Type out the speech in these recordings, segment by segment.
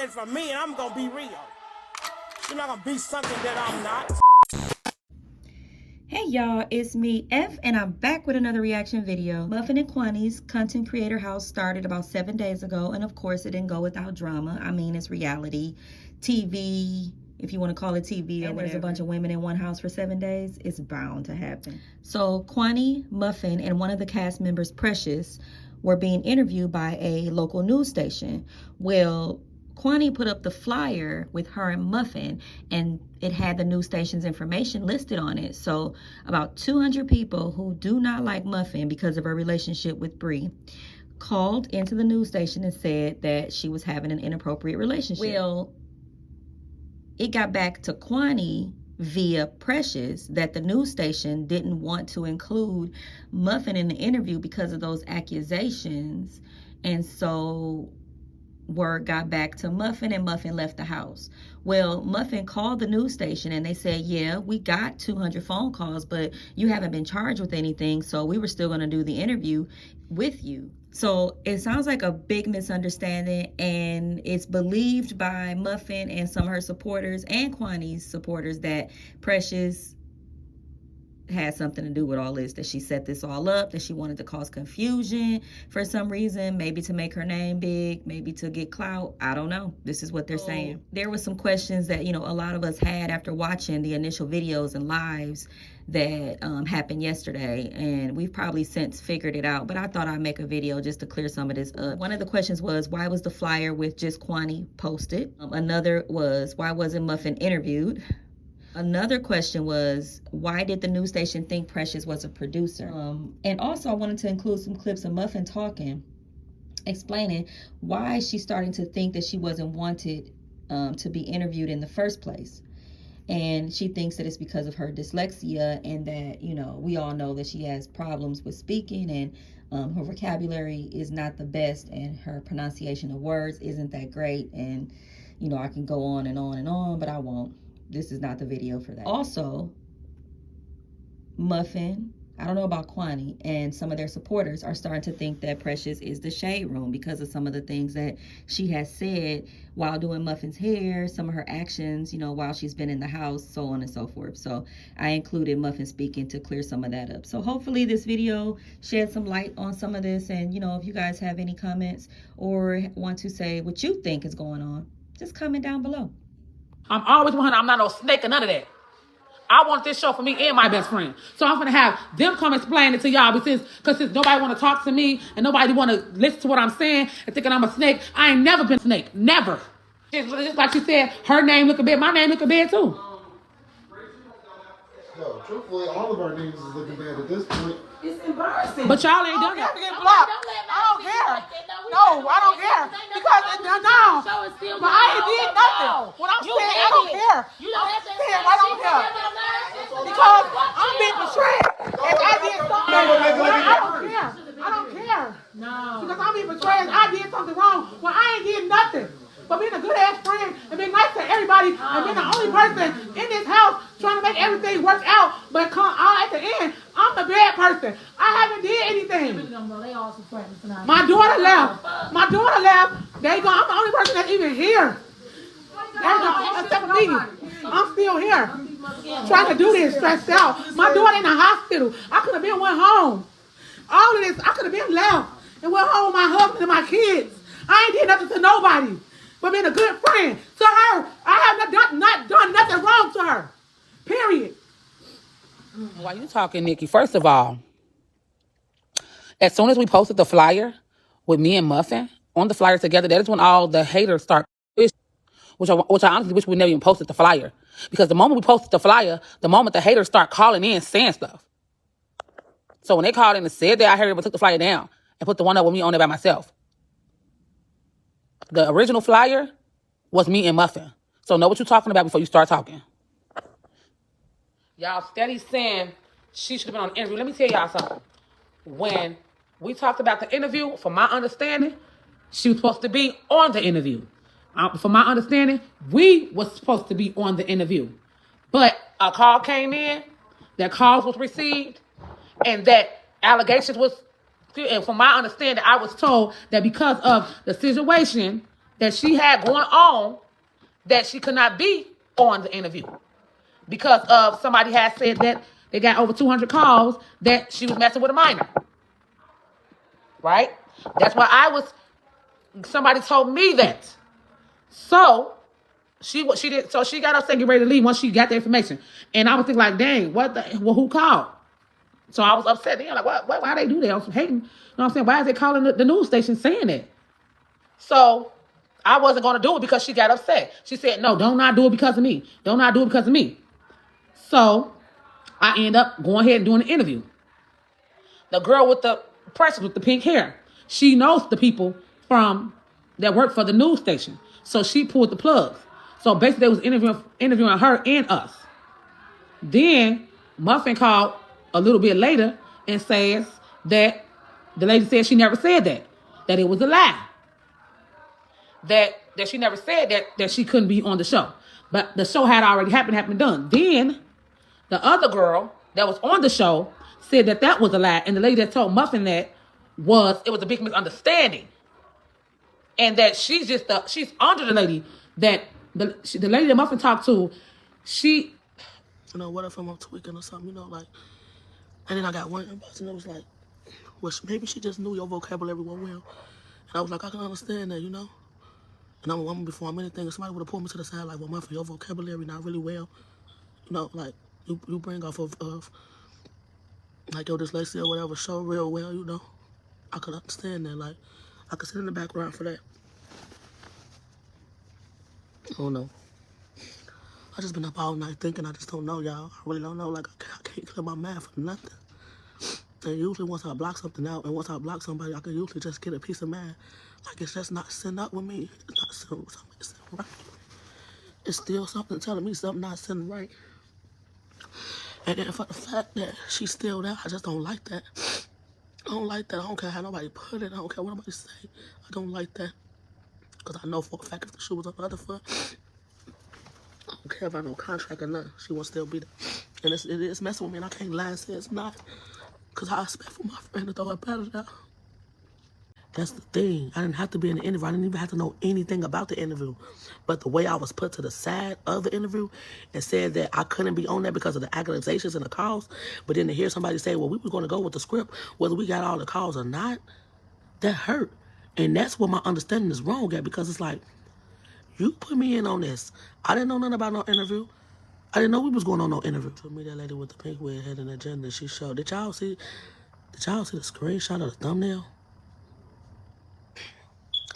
it from me, and I'm gonna be real. You're not gonna be something that I'm not. Hey y'all, it's me, F, and I'm back with another reaction video. Muffin and Quani's content creator house started about 7 days ago, and of course it didn't go without drama. I mean, it's reality TV, if you want to call it TV, and there's a bunch of women in one house for 7 days, it's bound to happen. So Quani, Muffin, and one of the cast members, Precious, were being interviewed by a local news station. Well, Quani put up the flyer with her and Muffin, and it had the news station's information listed on it. So about 200 people who do not like Muffin because of her relationship with Bree called into the news station and said that she was having an inappropriate relationship. Well, it got back to Quani via Precious that the news station didn't want to include Muffin in the interview because of those accusations, and so word got back to Muffin, and Muffin left the house. Well, Muffin called the news station and they said, yeah, we got 200 phone calls, but you haven't been charged with anything, so we were still going to do the interview with you. So it sounds like a big misunderstanding, and it's believed by Muffin and some of her supporters and Quani's supporters that Precious had something to do with all this, that she set this all up, that she wanted to cause confusion for some reason, maybe to make her name big, maybe to get clout. I don't know. This is what they're saying. There was some questions that, a lot of us had after watching the initial videos and lives that happened yesterday, and we've probably since figured it out, but I thought I'd make a video just to clear some of this up. One of the questions was, why was the flyer with just Quani posted? Another was, why wasn't Muffin interviewed? Another question was, why did the news station think Precious was a producer? And also I wanted to include some clips of Muffin talking, explaining why she's starting to think that she wasn't wanted to be interviewed in the first place. And she thinks that it's because of her dyslexia, and that, we all know that she has problems with speaking, and her vocabulary is not the best, and her pronunciation of words isn't that great. And, I can go on and on and on, but I won't. This is not the video for that. Also, Muffin, I don't know about Quani, and some of their supporters are starting to think that Precious is the shade room because of some of the things that she has said while doing Muffin's hair, some of her actions, while she's been in the house, so on and so forth. So I included Muffin speaking to clear some of that up. So hopefully this video sheds some light on some of this, and if you guys have any comments or want to say what you think is going on, just comment down below. I'm always 100. I'm not no snake or none of that. I want this show for me and my best friend. So I'm going to have them come explain it to y'all, because since nobody want to talk to me and nobody want to listen to what I'm saying and thinking I'm a snake, I ain't never been a snake. Never. Just like she said, her name looking bad. My name looking bad too. Yo, truthfully, all of our names is looking bad at this point. It's embarrassing. But y'all ain't done that. I don't care. No, I don't care. Because, no. But I ain't did nothing. What I'm saying, I don't care. I'm saying I don't care. Because I'm being betrayed. If I did something, I don't care. I don't care. No. Because I'm being betrayed. I did something wrong when I ain't did nothing. But being a good ass friend and being nice to everybody and being the only person in this house trying to make everything work out, but come out at the end, I'm the bad person. I haven't did anything. My daughter left. My daughter left. There you go. I'm the only person that's even here. There you go. Except for me. I'm still here. Trying to do this, stressed out. My daughter in the hospital. I could have been went home. All of this, I could have been left and went home with my husband and my kids. I ain't did nothing to nobody. But being a good friend to her, I have not done nothing wrong to her. Period. Why you talking, Nikki? First of all, as soon as we posted the flyer with me and Muffin on the flyer together, that is when all the haters start, which I honestly wish we never even posted the flyer. Because the moment we posted the flyer, the moment the haters start calling in saying stuff. So when they called in and said that, I heard everybody took the flyer down and put the one up with me on there by myself. The original flyer was me and Muffin. So know what you're talking about before you start talking. Y'all steady saying she should have been on the interview. Let me tell y'all something. When we talked about the interview, from my understanding, she was supposed to be on the interview. From my understanding, we was supposed to be on the interview. But a call came in, that calls was received, and that allegations was, and from my understanding, I was told that because of the situation that she had going on that she could not be on the interview because of somebody had said that they got over 200 calls that she was messing with a minor. Right? That's why somebody told me that. So she did. So she got upset, getting ready to leave once she got the information. And I was thinking like, dang, who called? So I was upset. Then like, why they do that? I was hating. You know what I'm saying? Why is they calling the news station saying that? So I wasn't going to do it because she got upset. She said, no, don't not do it because of me. Don't not do it because of me. So I end up going ahead and doing the interview. The girl with the precious with the pink hair, she knows the people that work for the news station. So she pulled the plugs. So basically they was interviewing her and us. Then Muffin called a little bit later and says that the lady said she never said that it was a lie. That she never said that she couldn't be on the show. But the show had already happened done. Then the other girl that was on the show said that was a lie. And the lady that told Muffin it was a big misunderstanding. And that she's under the lady that the lady that Muffin talked to, she... You know, what if I'm tweaking or something, you know, like... And then I got one inbox and it was like, well, maybe she just knew your vocabulary well. And I was like, I can understand that, you know? And I'm a woman before I'm anything. If somebody would have pulled me to the side like, well, Muffin, your vocabulary not really well. You know, like, you bring off of like, your dyslexia or whatever, show real well, you know? I could understand that. Like, I could sit in the background for that. I don't know. I just been up all night thinking. I just don't know, y'all. I really don't know. Like, I can't clear my mind for nothing. And usually once I block something out and once I block somebody, I can usually just get a peace of mind. Like, it's just not sitting up with me. It's not sitting right. It's still something telling me something not sitting right. And then for the fact that she's still there, I just don't like that. I don't like that. I don't care how nobody put it. I don't care what nobody say. I don't like that. Because I know for a fact if the shoe was on the other foot, I don't care about no contract or nothing. She will still be there. And it is messing with me, and I can't lie and say it's not. Because I expect for my friend to throw her better down. That's the thing. I didn't have to be in the interview. I didn't even have to know anything about the interview. But the way I was put to the side of the interview and said that I couldn't be on there because of the accusations and the calls, but then to hear somebody say, well, we were going to go with the script, whether we got all the calls or not, that hurt. And that's where my understanding is wrong at, because it's like, you put me in on this. I didn't know nothing about no interview. I didn't know we was going on no interview. To me, that lady with the pink wig had an agenda. She showed. Did y'all see the screenshot of the thumbnail?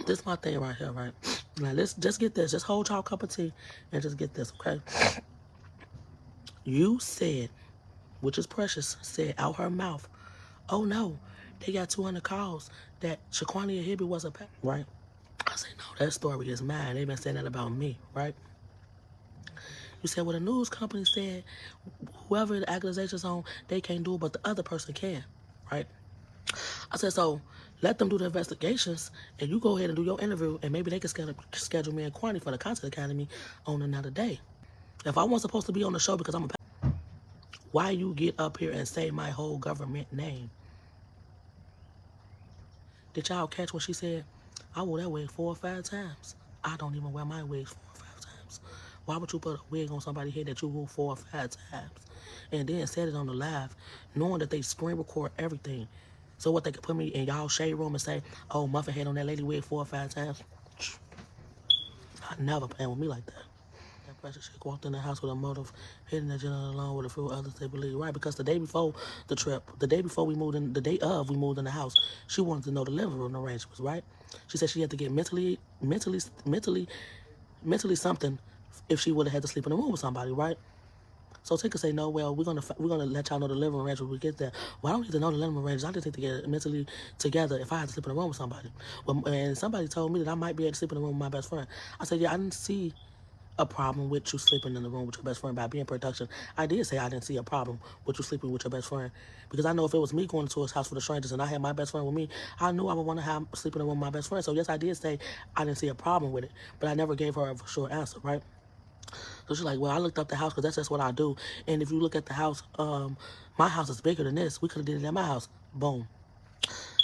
This is my thing right here, right? Now, let's just get this. Just hold y'all cup of tea and just get this, okay? You said, which is Precious, said out her mouth, oh, no, they got 200 calls that Quani and Hibby was a pet, right? I said, no, that story is mine. They've been saying that about me, right? You said, well, the news company said whoever the accusation's on, they can't do it, but the other person can, right? I said, so let them do the investigations, and you go ahead and do your interview, and maybe they can schedule me and Quani for the Content Academy on another day. If I wasn't supposed to be on the show because I'm a... Why you get up here and say my whole government name? Did y'all catch what she said? I wore that wig 4 or 5 times. I don't even wear my wigs 4 or 5 times. Why would you put a wig on somebody's head that you wore 4 or 5 times? And then said it on the live, knowing that they screen record everything. So what, they could put me in y'all shade room and say, oh, Muffin had on that lady wig 4 or 5 times? I never playing with me like that. That Precious chick walked in the house with a motive, hitting the gentleman along with a few others they believe. Right, because the day before the trip, the day before we moved in, the day of we moved in the house, she wanted to know the living room arrangements, right? She said she had to get mentally something if she would have had to sleep in a room with somebody, right? So Tinker say, no, well, we're gonna let y'all know the living arrangements when we get there. Well, I don't need to know the living arrangements. I just need to get mentally together if I had to sleep in a room with somebody. Well, and somebody told me that I might be able to sleep in a room with my best friend. I said, yeah, I didn't see a problem with you sleeping in the room with your best friend by being production. I did say I didn't see a problem with you sleeping with your best friend, because I know if it was me going to his house for the strangers and I had my best friend with me, I knew I would want to have sleep in the room with my best friend. So yes, I did say I didn't see a problem with it, but I never gave her a short answer, right? So she's like, well, I looked up the house because that's just what I do. And if you look at the house, my house is bigger than this. We could have did it at my house. Boom.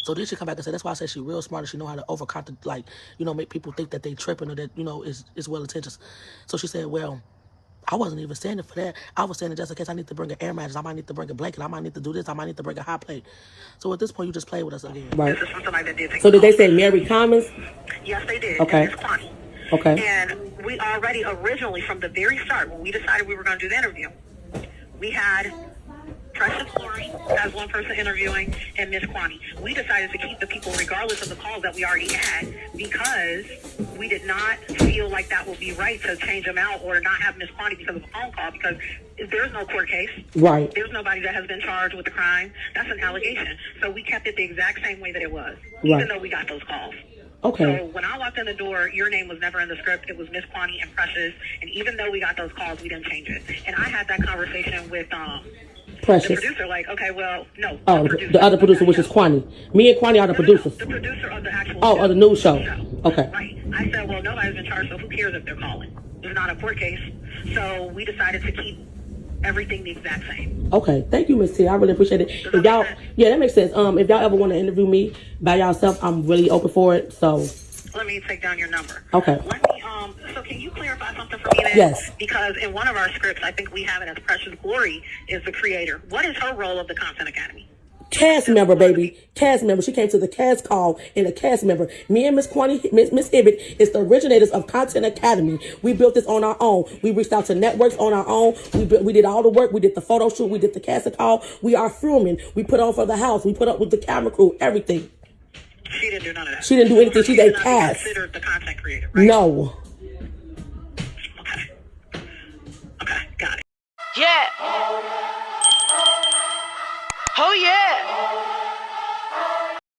So then she come back and say, that's why I said she real smart and she know how to like, you know, make people think that they tripping or that, you know, is well intentions. So she said, well, I wasn't even standing for that. I was standing just in case I need to bring an air mattress. I might need to bring a blanket. I might need to do this. I might need to bring a hot plate. So at this point, you just play with us again. Right. So did they say Mary Commons? Yes, they did. Okay. And it's Quani. Okay. And we already originally, from the very start, when we decided we were going to do the interview, we had Precious Glory as one person interviewing and Miss Quani. We decided to keep the people regardless of the calls that we already had because we did not feel like that would be right to change them out or not have Miss Quani because of a phone call because there's no court case. Right. There's nobody that has been charged with the crime. That's an allegation. So we kept it the exact same way that it was, even though we got those calls. Okay. So when I walked in the door, your name was never in the script. It was Miss Quani and Precious. And even though we got those calls, we didn't change it. And I had that conversation with Precious. the producer, like, okay, well, no. Oh, the other producer, which is Quani. Me and Quani are the producers. The producer of the actual show. Of the news show. Okay. Right. I said, well, nobody's been charged, so who cares if they're calling? It's not a court case. So we decided to keep everything the exact same. Okay. Thank you, Miss T. I really appreciate it. If y'all, yeah, that makes sense. If y'all ever want to interview me by yourself, I'm really open for it. So. Let me take down your number. Okay. Let me, so can you clarify something for me then? Yes. Because in one of our scripts, I think we have it as Precious Glory is the creator. What is her role of the Content Academy? Cast member, baby. Cast member. She came to the cast call and a cast member. Me and Miss Quani, Miss Hibbett is the originators of Content Academy. We built this on our own. We reached out to networks on our own. We did all the work. We did the photo shoot. We did the casting call. We are filming. We put on for the house. We put up with the camera crew, everything. She didn't do none of that. She didn't do anything. She's a cast. Considered the content creator, right? No.